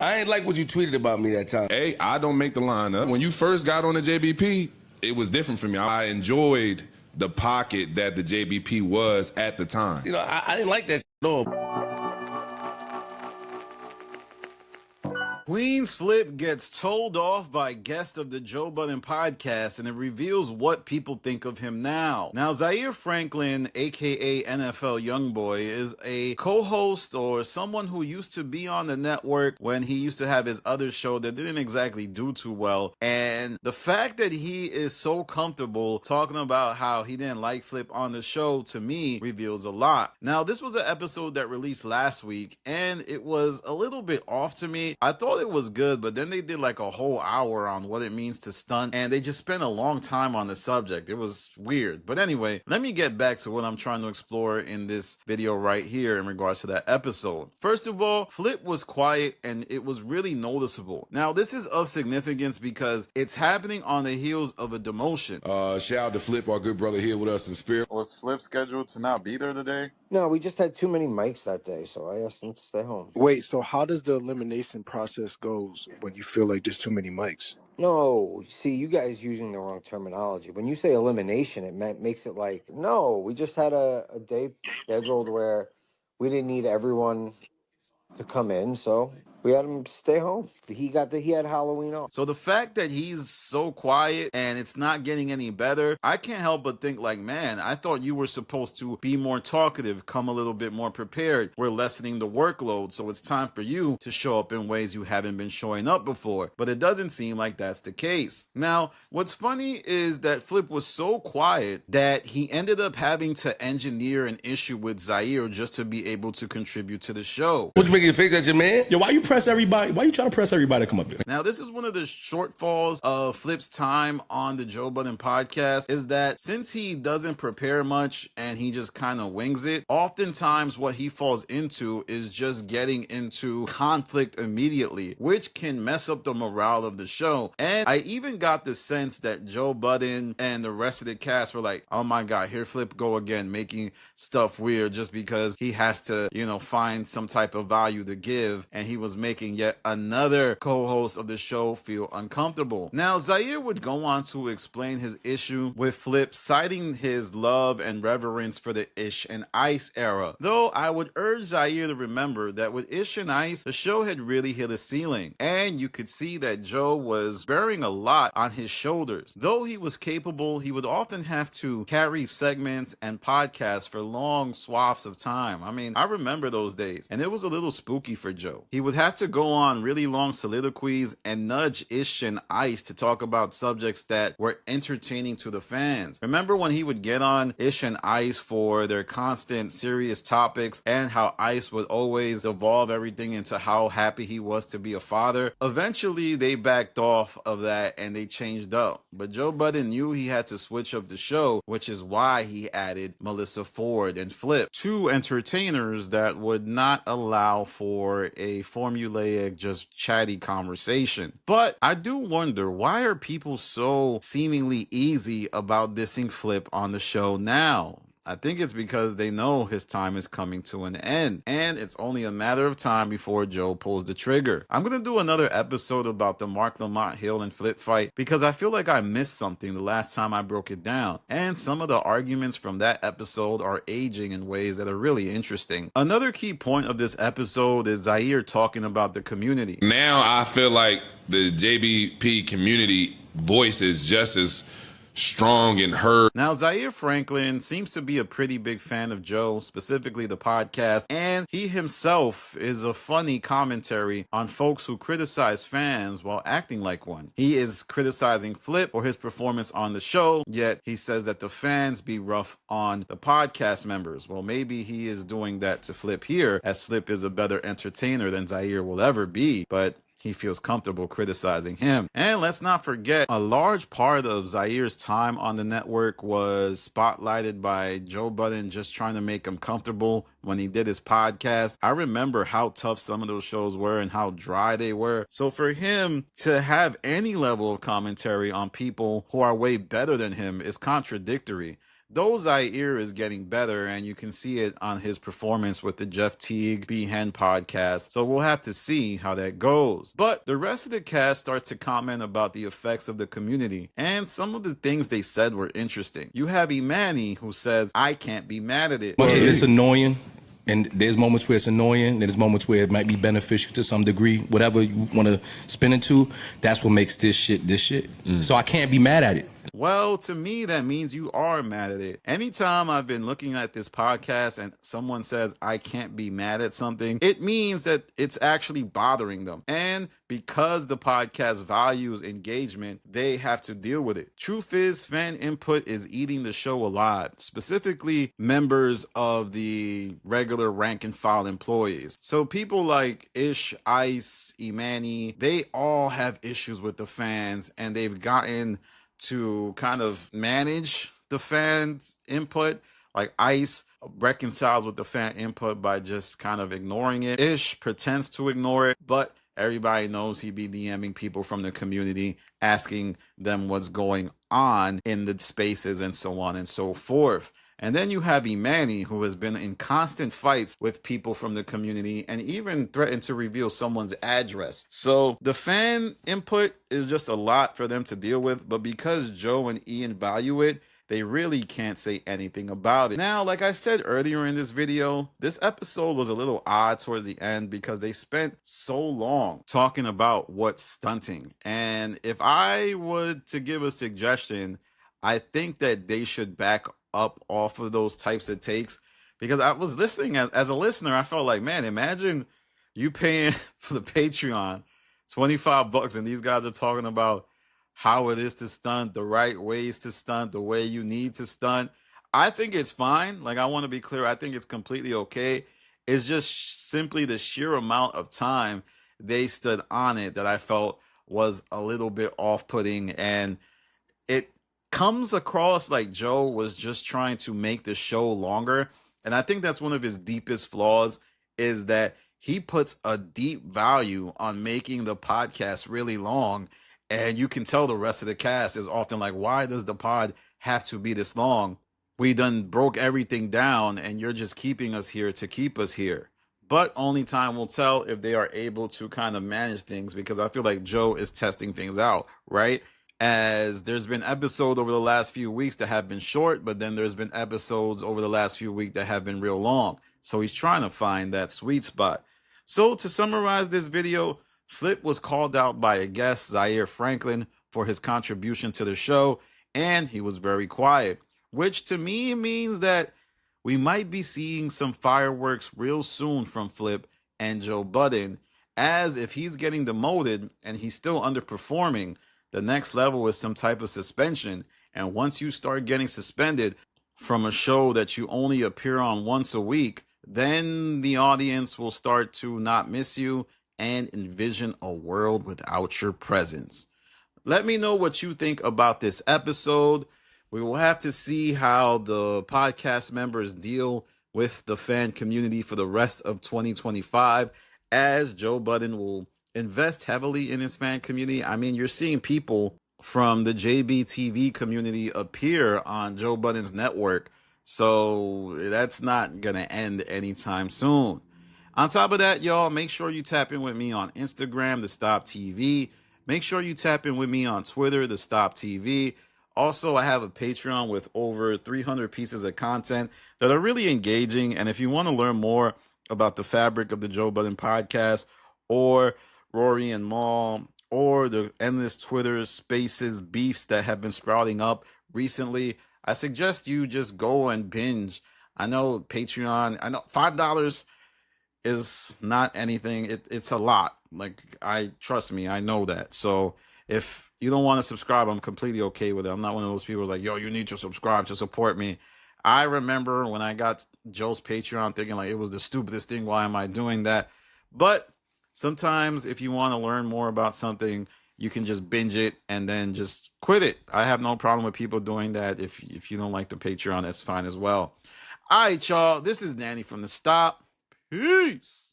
I ain't like what you tweeted about me that time. Hey, I don't make the lineup. When you first got on the JBP, it was different for me. I enjoyed the pocket that the JBP was at the time. You know, I didn't like that at all. Queenzflip gets told off by guest of the Joe Budden podcast, and it reveals what people think of him now. Now, Zaire Franklin, aka NFL Youngboy, is a co-host or someone who used to be on the network when he used to have his other show that didn't exactly do too well. And the fact that he is so comfortable talking about how he didn't like Flip on the show, to me, reveals a lot. Now, this was an episode that released last week, and it was a little bit off to me. I thought it was good, but then they did like a whole hour on what it means to stunt, and they just spent a long time on the subject. It was weird. But anyway, let me get back to what I'm trying to explore in this video right here in regards to that episode. First of all, Flip was quiet, and it was really noticeable. Now, this is of significance because it's happening on the heels of a demotion. Shout out to Flip, our good brother here with us in spirit. Was Flip scheduled to not be there today? No, we just had too many mics that day, so I asked him to stay home. Wait, so how does the elimination process goes when you feel like there's too many mics? No, see, you guys using the wrong terminology. When you say elimination, it makes it like, no, we just had a day scheduled where we didn't need everyone to come in, so we had him stay home. He had Halloween off. So the fact that he's so quiet and it's not getting any better, I can't help but think like, man, I thought you were supposed to be more talkative, come a little bit more prepared. We're lessening the workload, so it's time for you to show up in ways you haven't been showing up before. But it doesn't seem like that's the case. Now, what's funny is that Flip was so quiet that he ended up having to engineer an issue with Zaire just to be able to contribute to the show. What you make you think that's your man? Yo, why you press everybody? Why you trying to press everybody to come up here? Now, this is one of the shortfalls of Flip's time on the Joe Budden podcast, is that since he doesn't prepare much and he just kind of wings it, oftentimes what he falls into is just getting into conflict immediately, which can mess up the morale of the show. And I even got the sense that Joe Budden and the rest of the cast were like, oh my God, here Flip go again, making stuff weird just because he has to, you know, find some type of value to give, and he was making yet another co-host of the show feel uncomfortable. Now, Zaire would go on to explain his issue with Flip, citing his love and reverence for the Ish and Ice era. Though I would urge Zaire to remember that with Ish and Ice, the show had really hit a ceiling, and you could see that Joe was bearing a lot on his shoulders. Though he was capable, he would often have to carry segments and podcasts for long swaths of time. I mean, I remember those days, and it was a little spooky for Joe. He would have to go on really long soliloquies and nudge Ish and Ice to talk about subjects that were entertaining to the fans. Remember when he would get on Ish and Ice for their constant serious topics, and how Ice would always evolve everything into how happy he was to be a father? Eventually, they backed off of that and they changed up. But Joe Budden knew he had to switch up the show, which is why he added Melissa Ford and Flip, two entertainers that would not allow for a formulaic, just chatty conversation. But I do wonder, why are people so seemingly easy about dissing Flip on the show now? I think it's because they know his time is coming to an end, and it's only a matter of time before Joe pulls the trigger. I'm going to do another episode about the Mark Lamont Hill and Flip fight because I feel like I missed something the last time I broke it down, and some of the arguments from that episode are aging in ways that are really interesting. Another key point of this episode is Zaire talking about the community. Now I feel like the JBP community voice is just as strong and heard. Now, Zaire Franklin seems to be a pretty big fan of Joe, specifically the podcast, and he himself is a funny commentary on folks who criticize fans while acting like one. He is criticizing Flip for his performance on the show, yet he says that the fans be rough on the podcast members. Well, maybe he is doing that to Flip here, as Flip is a better entertainer than Zaire will ever be, but he feels comfortable criticizing him. And let's not forget, a large part of Zaire's time on the network was spotlighted by Joe Budden just trying to make him comfortable when he did his podcast. I remember how tough some of those shows were and how dry they were. So for him to have any level of commentary on people who are way better than him is contradictory. though Zaire is getting better, and you can see it on his performance with the Jeff Teague Behan podcast. So we'll have to see how that goes. But the rest of the cast starts to comment about the effects of the community, and some of the things they said were interesting. You have Imani, who says, I can't be mad at it. Much as it's annoying, and there's moments where it's annoying, and there's moments where it might be beneficial to some degree, whatever you want to spin into, that's what makes this shit. So I can't be mad at it. Well, to me, that means you are mad at it. Anytime I've been looking at this podcast and someone says, I can't be mad at something, it means that it's actually bothering them. And because the podcast values engagement, they have to deal with it. Truth is, fan input is eating the show alive, specifically members of the regular rank and file employees. So people like Ish, Ice, Imani, they all have issues with the fans, and they've gotten to kind of manage the fans' input. Like Ice reconciles with the fan input by just kind of ignoring it. Ish pretends to ignore it, but everybody knows he be DMing people from the community, asking them what's going on in the spaces and so on and so forth. And then you have Imani, who has been in constant fights with people from the community and even threatened to reveal someone's address. So the fan input is just a lot for them to deal with, but because Joe and Ian value it, they really can't say anything about it. Now, like I said earlier in this video, this episode was a little odd towards the end because they spent so long talking about what's stunting. And if I were to give a suggestion, I think that they should back up off of those types of takes, because I was listening as a listener, I felt like, man, imagine you paying for the Patreon $25 and these guys are talking about how it is to stunt, the right ways to stunt, the way you need to stunt. I think it's fine. Like, I want to be clear, I think it's completely okay. It's just simply the sheer amount of time they stood on it that I felt was a little bit off-putting, and it comes across like Joe was just trying to make the show longer. And I think that's one of his deepest flaws, is that he puts a deep value on making the podcast really long. And you can tell the rest of the cast is often like, why does the pod have to be this long? We done broke everything down and you're just keeping us here to keep us here. But only time will tell if they are able to kind of manage things, because I feel like Joe is testing things out, right? As there's been episodes over the last few weeks that have been short, but then there's been episodes over the last few weeks that have been real long. So he's trying to find that sweet spot. So to summarize this video, Flip was called out by a guest, Zaire Franklin, for his contribution to the show, and he was very quiet, which to me means that we might be seeing some fireworks real soon from Flip and Joe Budden, as if he's getting demoted and he's still underperforming, the next level is some type of suspension. And once you start getting suspended from a show that you only appear on once a week, then the audience will start to not miss you and envision a world without your presence. Let me know what you think about this episode. We will have to see how the podcast members deal with the fan community for the rest of 2025, as Joe Budden will invest heavily in his fan community. I mean, you're seeing people from the JBTV community appear on Joe Budden's network, so that's not going to end anytime soon. On top of that, y'all, make sure you tap in with me on Instagram, The Stop TV. Make sure you tap in with me on Twitter, The Stop TV. Also, I have a Patreon with over 300 pieces of content that are really engaging. And if you want to learn more about the fabric of the Joe Budden podcast, or Rory and Maul, or the endless Twitter spaces beefs that have been sprouting up recently, I suggest you just go and binge. I know Patreon, I know $5 is not anything. It's a lot. Like, trust me, I know that. So if you don't want to subscribe, I'm completely okay with it. I'm not one of those people who's like, yo, you need to subscribe to support me. I remember when I got Joe's Patreon thinking like it was the stupidest thing. Why am I doing that? But sometimes if you want to learn more about something, you can just binge it and then just quit it. I have no problem with people doing that. If you don't like the Patreon, that's fine as well. All right, y'all. This is Danny from The Stop. Peace.